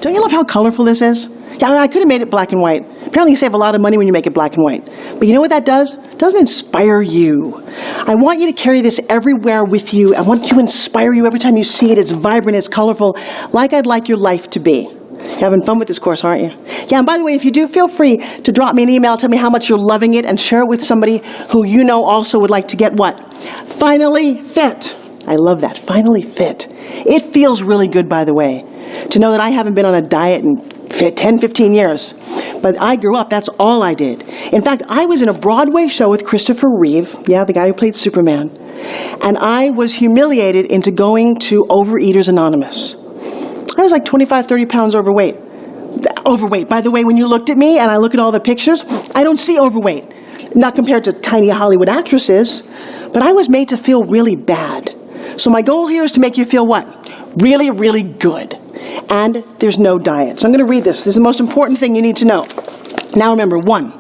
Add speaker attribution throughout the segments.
Speaker 1: Don't you love how colorful this is? Yeah, I could have made it black and white. Apparently you save a lot of money when you make it black and white. But you know what that does? It doesn't inspire you. I want you to carry this everywhere with you. I want to inspire you every time you see it. It's vibrant, it's colorful, like I'd like your life to be. You're having fun with this course, aren't you? Yeah, and by the way, if you do, feel free to drop me an email, tell me how much you're loving it, and share it with somebody who you know also would like to get what? Finally fit. I love that, finally fit. It feels really good, by the way, to know that I haven't been on a diet in 10, 15 years. But I grew up, that's all I did. In fact, I was in a Broadway show with Christopher Reeve, yeah, the guy who played Superman, and I was humiliated into going to Overeaters Anonymous. I was like 25, 30 pounds overweight. Overweight. By the way, when you looked at me and I look at all the pictures, I don't see overweight. Not compared to tiny Hollywood actresses, but I was made to feel really bad. So my goal here is to make you feel what? Really, really good. And there's no diet. So I'm going to read this. This is the most important thing you need to know. Now remember, 1,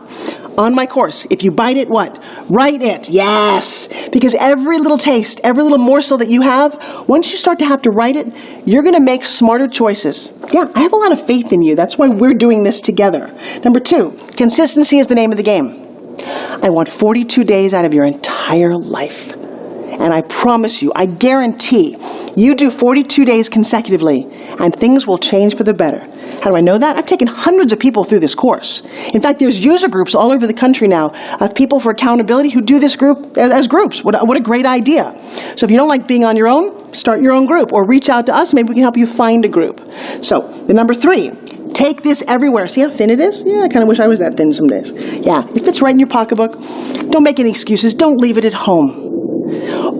Speaker 1: on my course, if you bite it, what? Write it. Yes. Because every little taste, every little morsel that you have, once you start to have to write it, you're going to make smarter choices. Yeah, I have a lot of faith in you. That's why we're doing this together. Number 2, consistency is the name of the game. I want 42 days out of your entire life. And I promise you, I guarantee, you do 42 days consecutively, and things will change for the better. How do I know that? I've taken hundreds of people through this course. In fact, there's user groups all over the country now of people for accountability who do this group as groups. What a great idea. So if you don't like being on your own, start your own group or reach out to us. Maybe we can help you find a group. So the number 3, take this everywhere. See how thin it is? Yeah, I kind of wish I was that thin some days. Yeah, it fits right in your pocketbook. Don't make any excuses. Don't leave it at home.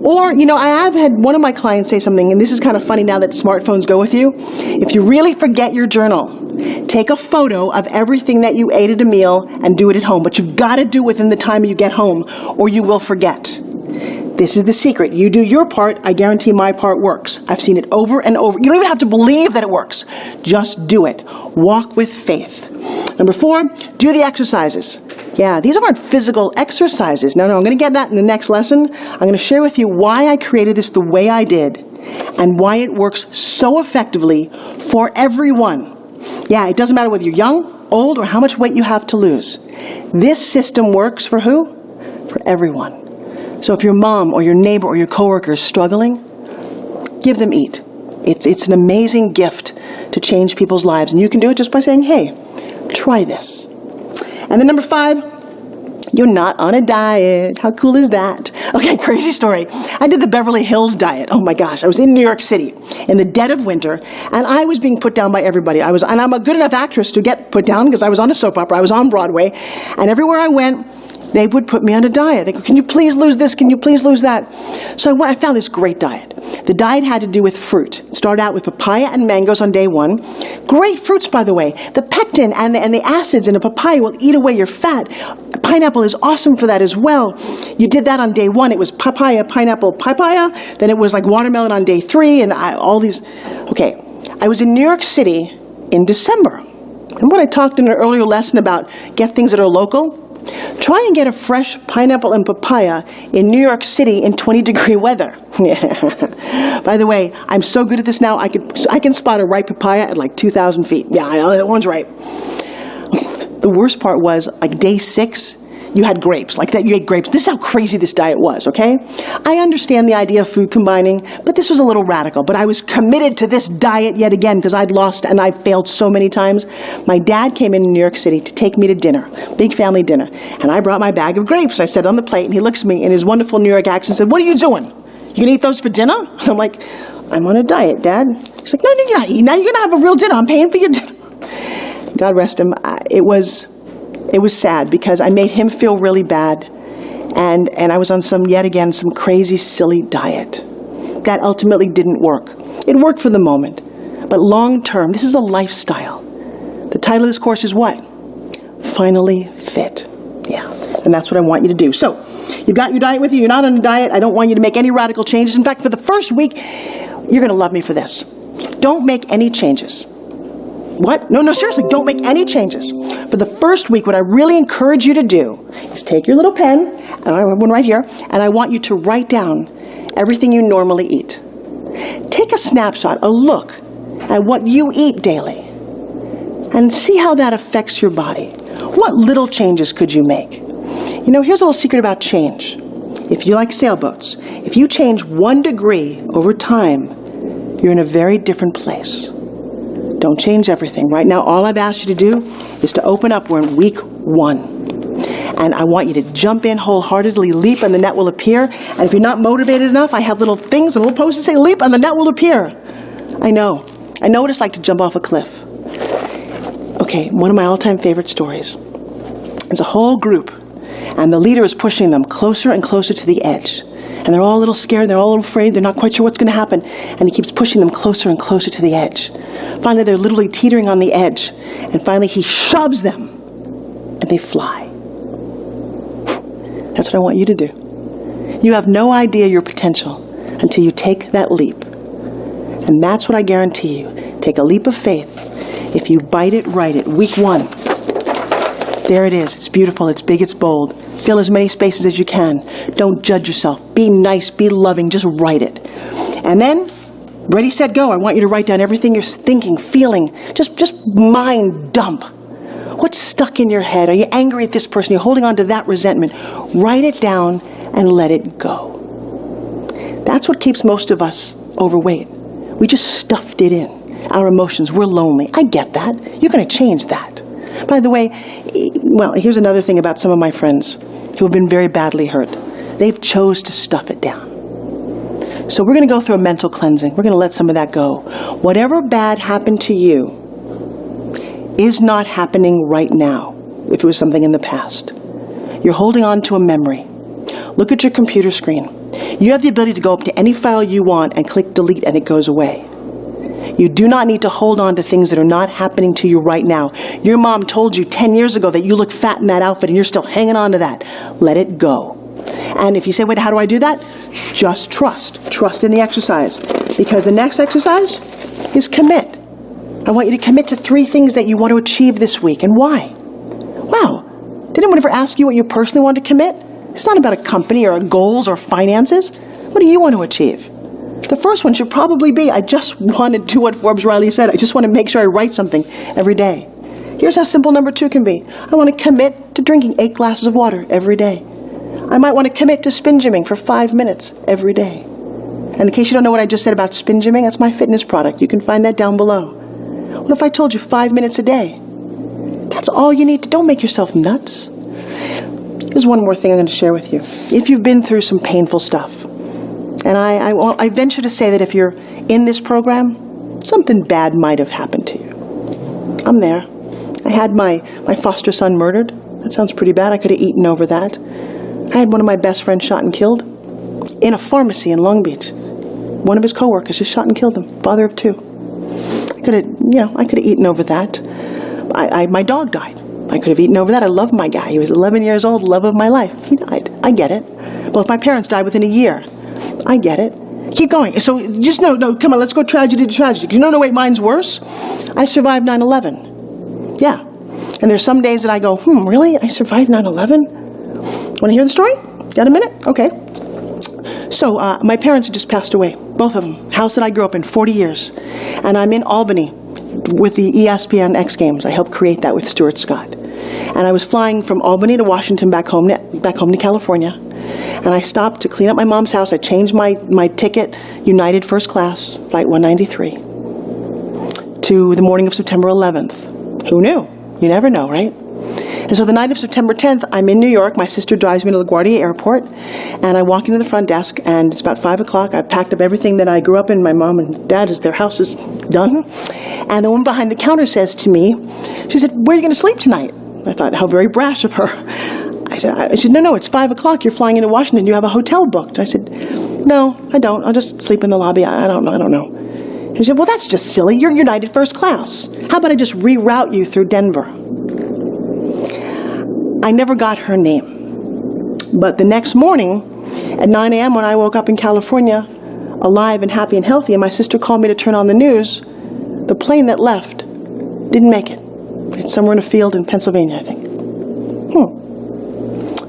Speaker 1: Or, you know, I have had one of my clients say something, and this is kind of funny now that smartphones go with you. If you really forget your journal, take a photo of everything that you ate at a meal and do it at home. But you've got to do it within the time you get home, or you will forget. This is the secret. You do your part, I guarantee my part works. I've seen it over and over. You don't even have to believe that it works. Just do it. Walk with faith. Number 4, do the exercises. Yeah, these aren't physical exercises. No, I'm going to get that in the next lesson. I'm going to share with you why I created this the way I did and why it works so effectively for everyone. Yeah, it doesn't matter whether you're young, old, or how much weight you have to lose. This system works for who? For everyone. So if your mom or your neighbor or your coworker is struggling, give them EAT. It's an amazing gift to change people's lives. And you can do it just by saying, hey, try this. And then number 5, you're not on a diet. How cool is that? Okay, crazy story. I did the Beverly Hills diet. Oh my gosh, I was in New York City in the dead of winter, and I was being put down by everybody. And I'm a good enough actress to get put down because I was on a soap opera. I was on Broadway, and everywhere I went, they would put me on a diet. They go, can you please lose this? Can you please lose that? So I found this great diet. The diet had to do with fruit. It started out with papaya and mangoes on day 1. Great fruits, by the way. The pectin and the acids in a papaya will eat away your fat. Pineapple is awesome for that as well. You did that on day 1. It was papaya, pineapple, papaya. Then it was like watermelon on day 3 and all these. Okay, I was in New York City in December. Remember what I talked in an earlier lesson about get things that are local? Try and get a fresh pineapple and papaya in New York City in 20-degree weather. By the way, I'm so good at this now, I can spot a ripe papaya at like 2,000 feet. Yeah, I know, that one's ripe. The worst part was, like day 6, you had grapes. Like that, you ate grapes. This is how crazy this diet was, okay? I understand the idea of food combining, but this was a little radical. But I was committed to this diet yet again because I'd lost and I'd failed so many times. My dad came in New York City to take me to dinner, big family dinner. And I brought my bag of grapes. I set it on the plate, and he looks at me in his wonderful New York accent and said, what are you doing? You gonna eat those for dinner? And I'm like, I'm on a diet, Dad. He's like, no, you're not eating that. You're gonna have a real dinner. I'm paying for your dinner. God rest him. It was sad because I made him feel really bad, and I was on some crazy, silly diet that ultimately didn't work. It worked for the moment, but long term, this is a lifestyle. The title of this course is what? Finally Fit. Yeah, and that's what I want you to do. So, you've got your diet with you, you're not on a diet, I don't want you to make any radical changes. In fact, for the first week, you're gonna love me for this. Don't make any changes. What? No, seriously, don't make any changes. For the first week, what I really encourage you to do is take your little pen, and I have one right here, and I want you to write down everything you normally eat. Take a snapshot, a look at what you eat daily. and see how that affects your body. What little changes could you make? You know, here's a little secret about change. If you like sailboats, if you change 1 degree over time, you're in a very different place. Don't change everything. Right now, all I've asked you to do is to open up. We're in week 1. And I want you to jump in wholeheartedly, leap, and the net will appear. And if you're not motivated enough, I have little things, and little posters that say, leap, and the net will appear. I know what it's like to jump off a cliff. Okay, one of my all-time favorite stories. There's a whole group, and the leader is pushing them closer and closer to the edge. And they're all a little scared, they're all a little afraid, they're not quite sure what's going to happen. And he keeps pushing them closer and closer to the edge. Finally, they're literally teetering on the edge. And finally, he shoves them, and they fly. That's what I want you to do. You have no idea your potential until you take that leap. And that's what I guarantee you. Take a leap of faith. If you bite it, write it. Week 1. There it is. It's beautiful. It's big. It's bold. Fill as many spaces as you can. Don't judge yourself. Be nice. Be loving. Just write it. And then, ready, set, go. I want you to write down everything you're thinking, feeling. Just mind dump. What's stuck in your head? Are you angry at this person? You're holding on to that resentment. Write it down and let it go. That's what keeps most of us overweight. We just stuffed it in. Our emotions. We're lonely. I get that. You're going to change that. By the way, well, here's another thing about some of my friends who have been very badly hurt. They've chose to stuff it down. So we're going to go through a mental cleansing. We're going to let some of that go. Whatever bad happened to you is not happening right now, if it was something in the past. You're holding on to a memory. Look at your computer screen. You have the ability to go up to any file you want and click delete and it goes away. You do not need to hold on to things that are not happening to you right now. Your mom told you 10 years ago that you look fat in that outfit and you're still hanging on to that. Let it go. And if you say, wait, how do I do that? Just trust. Trust in the exercise. Because the next exercise is commit. I want you to commit to 3 things that you want to achieve this week. And why? Wow. Did anyone ever ask you what you personally want to commit? It's not about a company or goals or finances. What do you want to achieve? The first one should probably be, I just want to do what Forbes Riley said. I just want to make sure I write something every day. Here's how simple number 2 can be. I want to commit to drinking 8 glasses of water every day. I might want to commit to spin gymming for 5 minutes every day. And in case you don't know what I just said about spin gymming, that's my fitness product. You can find that down below. What if I told you 5 minutes a day? That's all you need to. Don't make yourself nuts. Here's one more thing I'm going to share with you. If you've been through some painful stuff, and I venture to say that if you're in this program, something bad might have happened to you. I'm there. I had my foster son murdered. That sounds pretty bad. I could have eaten over that. I had one of my best friends shot and killed in a pharmacy in Long Beach. One of his coworkers just shot and killed him, father of 2. I could have eaten over that. My dog died. I could have eaten over that. I love my guy. He was 11 years old, love of my life. He died. I get it. Both my parents died within a year. I get it. Keep going. So just no, come on, let's go tragedy to tragedy. No, wait, mine's worse. I survived 9/11. Yeah. And there's some days that I go, really? I survived 9/11? Want to hear the story? Got a minute? Okay. So my parents had just passed away, both of them. House that I grew up in, 40 years. And I'm in Albany with the ESPN X Games. I helped create that with Stuart Scott. And I was flying from Albany to Washington back home to California. And I stopped to clean up my mom's house. I changed my ticket, United First Class, Flight 193, to the morning of September 11th. Who knew? You never know, right? And so the night of September 10th, I'm in New York. My sister drives me to LaGuardia Airport, and I walk into the front desk, and it's about 5 o'clock. I've packed up everything that I grew up in. My mom and dad, their house is done. And the woman behind the counter says to me, she said, where are you going to sleep tonight? I thought, how very brash of her. She said, no, it's 5 o'clock. You're flying into Washington. You have a hotel booked. I said, no, I don't. I'll just sleep in the lobby. I don't know. And she said, well, that's just silly. You're United First Class. How about I just reroute you through Denver? I never got her name. But the next morning, at 9 a.m. when I woke up in California, alive and happy and healthy, and my sister called me to turn on the news, the plane that left didn't make it. It's somewhere in a field in Pennsylvania, I think.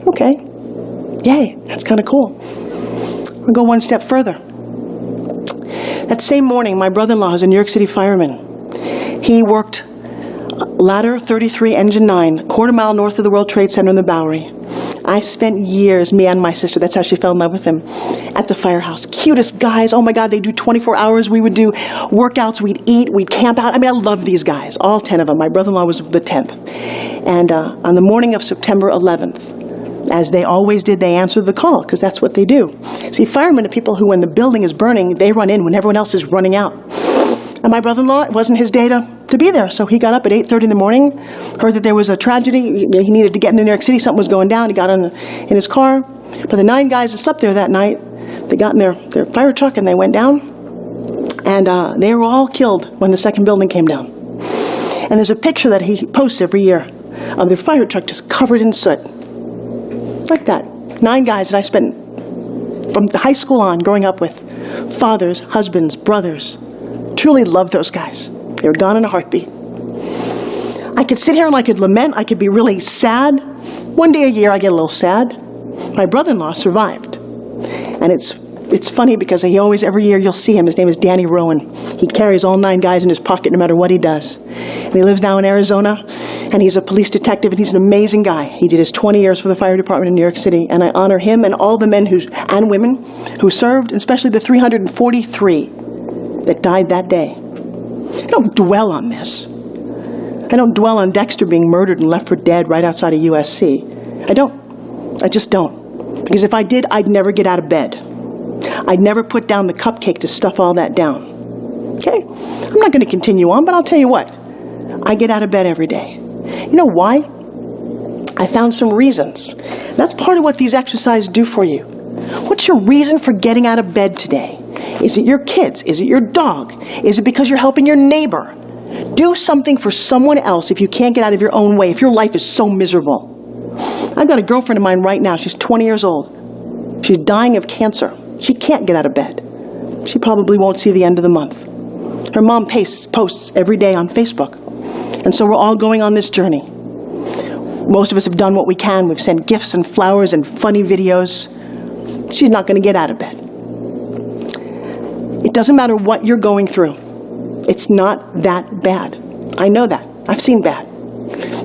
Speaker 1: Okay. Yay, that's kind of cool. I'll go one step further. That same morning, my brother-in-law is a New York City fireman. He worked Ladder 33, Engine 9, quarter mile north of the World Trade Center in the Bowery. I spent years, me and my sister, that's how she fell in love with him, at the firehouse. Cutest guys. Oh my God, they do 24 hours. We would do workouts, we'd eat, we'd camp out. I mean, I love these guys, all 10 of them. My brother-in-law was the 10th. And on the morning of September 11th, as they always did, they answered the call, because that's what they do. See, firemen are people who, when the building is burning, they run in when everyone else is running out. And my brother-in-law, it wasn't his day to be there, so he got up at 8:30 in the morning, heard that there was a tragedy, he needed to get into New York City, something was going down, he got in his car. But the 9 guys that slept there that night, they got in their fire truck and they went down, and they were all killed when the second building came down. And there's a picture that he posts every year of their fire truck just covered in soot. Like that. 9 guys that I spent from high school on growing up with. Fathers, husbands, brothers. Truly loved those guys. They were gone in a heartbeat. I could sit here and I could lament. I could be really sad. One day a year I get a little sad. My brother-in-law survived. And it's funny because every year you'll see him. His name is Danny Rowan. He carries all 9 guys in his pocket no matter what he does. And he lives now in Arizona. And he's a police detective, and he's an amazing guy. He did his 20 years for the fire department in New York City, and I honor him and all the men and women who served, especially the 343 that died that day. I don't dwell on this. I don't dwell on Dexter being murdered and left for dead right outside of USC. I don't. I just don't. Because if I did, I'd never get out of bed. I'd never put down the cupcake to stuff all that down. Okay? I'm not going to continue on, but I'll tell you what. I get out of bed every day. You know why? I found some reasons. That's part of what these exercises do for you. What's your reason for getting out of bed today? Is it your kids? Is it your dog? Is it because you're helping your neighbor? Do something for someone else if you can't get out of your own way, if your life is so miserable. I've got a girlfriend of mine right now. She's 20 years old. She's dying of cancer. She can't get out of bed. She probably won't see the end of the month. Her mom posts every day on Facebook. And so we're all going on this journey. Most of us have done what we can. We've sent gifts and flowers and funny videos. She's not going to get out of bed. It doesn't matter what you're going through. It's not that bad. I know that. I've seen bad.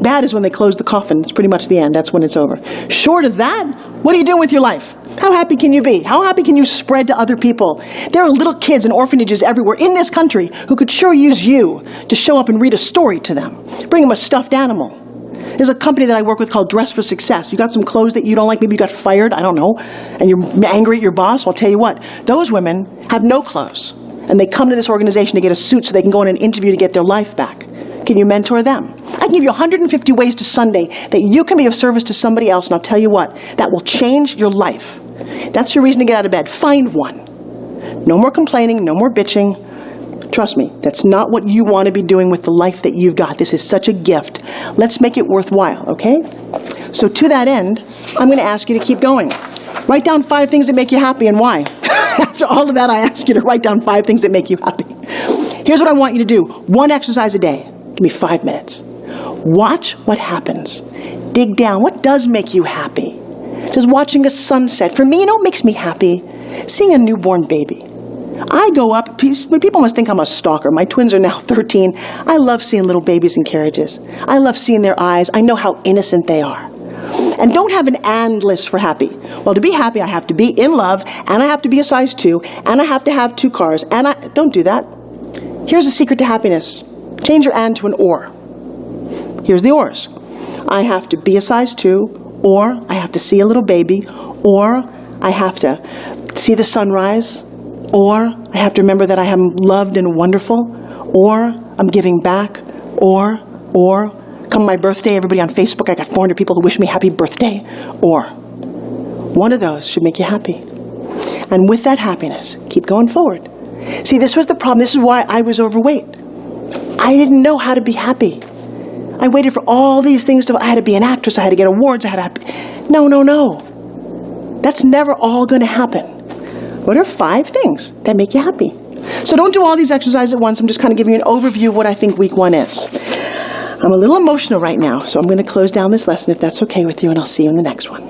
Speaker 1: Bad is when they close the coffin. It's pretty much the end. That's when it's over. Short of that, what are you doing with your life? How happy can you be? How happy can you spread to other people? There are little kids in orphanages everywhere in this country who could sure use you to show up and read a story to them. Bring them a stuffed animal. There's a company that I work with called Dress for Success. You got some clothes that you don't like, maybe you got fired, I don't know, and you're angry at your boss. Well, I'll tell you what, those women have no clothes, and they come to this organization to get a suit so they can go on an interview to get their life back. Can you mentor them? I can give you 150 ways to Sunday that you can be of service to somebody else, and I'll tell you what, that will change your life. That's your reason to get out of bed. Find one. No more complaining, no more bitching. Trust me, that's not what you want to be doing with the life that you've got. This is such a gift. Let's make it worthwhile, okay? So to that end, I'm going to ask you to keep going. Write down 5 things that make you happy and why. After all of that, I ask you to write down 5 things that make you happy. Here's what I want you to do. 1 exercise a day. Give me 5 minutes. Watch what happens. Dig down. What does make you happy? Does watching a sunset? For me, you know what makes me happy? Seeing a newborn baby. I go up, people must think I'm a stalker. My twins are now 13. I love seeing little babies in carriages. I love seeing their eyes. I know how innocent they are. And don't have an and list for happy. Well, to be happy, I have to be in love, and I have to be a size 2, and I have to have 2 cars, and don't do that. Here's the secret to happiness. Change your and to an or. Here's the ors. I have to be a size 2, or I have to see a little baby, or I have to see the sunrise, or I have to remember that I am loved and wonderful, or I'm giving back, or come my birthday, everybody on Facebook, I got 400 people who wish me happy birthday, or. One of those should make you happy. And with that happiness, keep going forward. See, this was the problem. This is why I was overweight. I didn't know how to be happy. I waited for all these things I had to be an actress, I had to get awards, I had to... No. That's never all going to happen. What are 5 things that make you happy? So don't do all these exercises at once. I'm just kind of giving you an overview of what I think week 1 is. I'm a little emotional right now, so I'm going to close down this lesson if that's okay with you, and I'll see you in the next one.